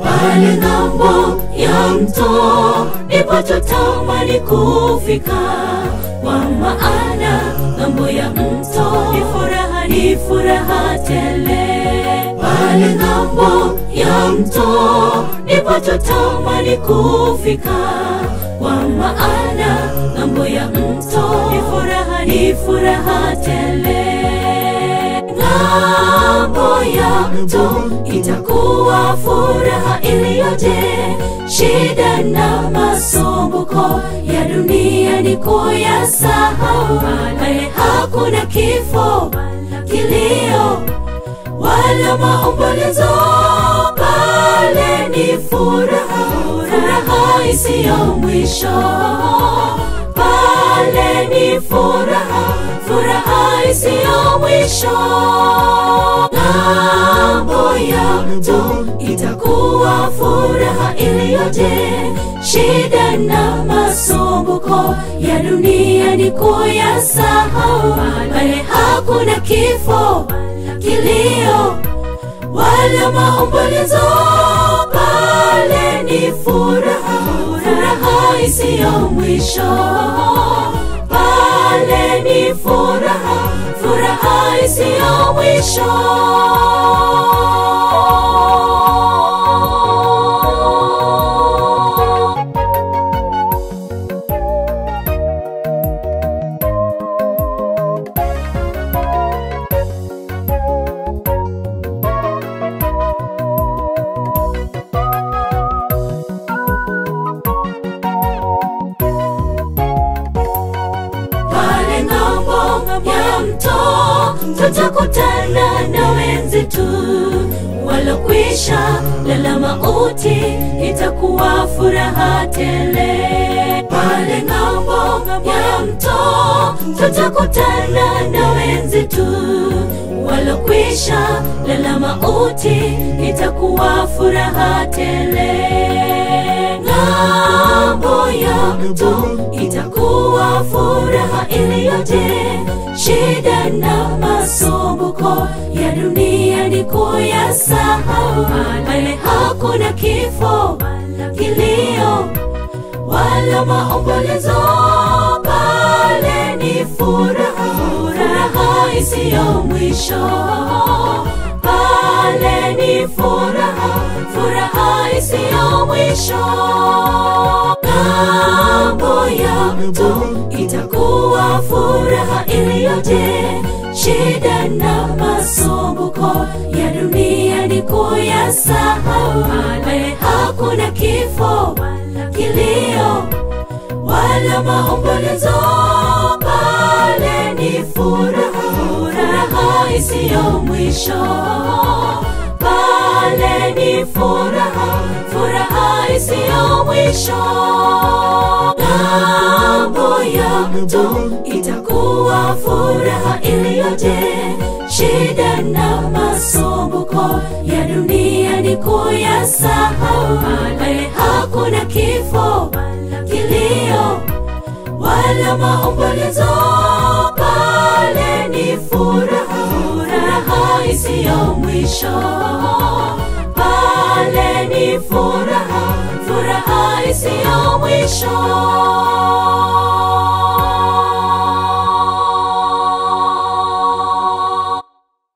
Pale ng'ambo ya mto ndipo tutamani kufika, kwa maana ng'ambo ya mto ni furaha tele. Pale ng'ambo ya mto ndipo tutamani kufika, kwa maana ng'ambo ya mto ni furaha tele. Ng'ambo ya mto itakuwa furaha iliyoje, shida na masumbuko ya dunia ni kuyasahau. Pale hakuna kifo, kilio wala maombolezo. Pale ni furaha, furaha isiyo mwisho. Pale ni furaha, furaha isiyo mwisho. Ng'ambo ya mto itakuwa furaha iliyoje, shida na masumbuko ya dunia ni kuyasahau. Pale hakuna kifo, kilio wala maombolezo. Pale ni furaha, furaha isiyo mwisho. Pale ni furaha, furaha isiyo mwisho. Tutakutana na wenzetu walokwisha lala mauti, itakuwa furaha tele. Pale ng'ambo ya mto tutakutana na wenzetu walokwisha lala mauti, itakuwa furaha tele. Ng'ambo ya mto itakuwa furaha iliyoje, shida na masumbuko ya dunia ni kuyasahau. Pale hakuna kifo, kilio wala maombolezo. Pale ni furaha, furaha isiyo mwisho. Pale ni furaha, furaha isiyo mwisho. Ng'ambo ya mto itakuwa furaha iliyoje, shida na masumbuko ya dunia ni kuyasahau. Pale hakuna kifo, kilio wala maombolezo. Pale ni furaha, furaha isiyo mwisho. Pale ni furaha, furaha isiyo mwisho. Ng'ambo ya mto itakuwa furaha iliyoje, shida na masumbuko ya dunia ni kuyasahau. Pale hakuna kifo, kilio wala maombolezo. Pale ni furaha, furaha isiyo mwisho. Pale ni furaha, furaha isiyo mwisho.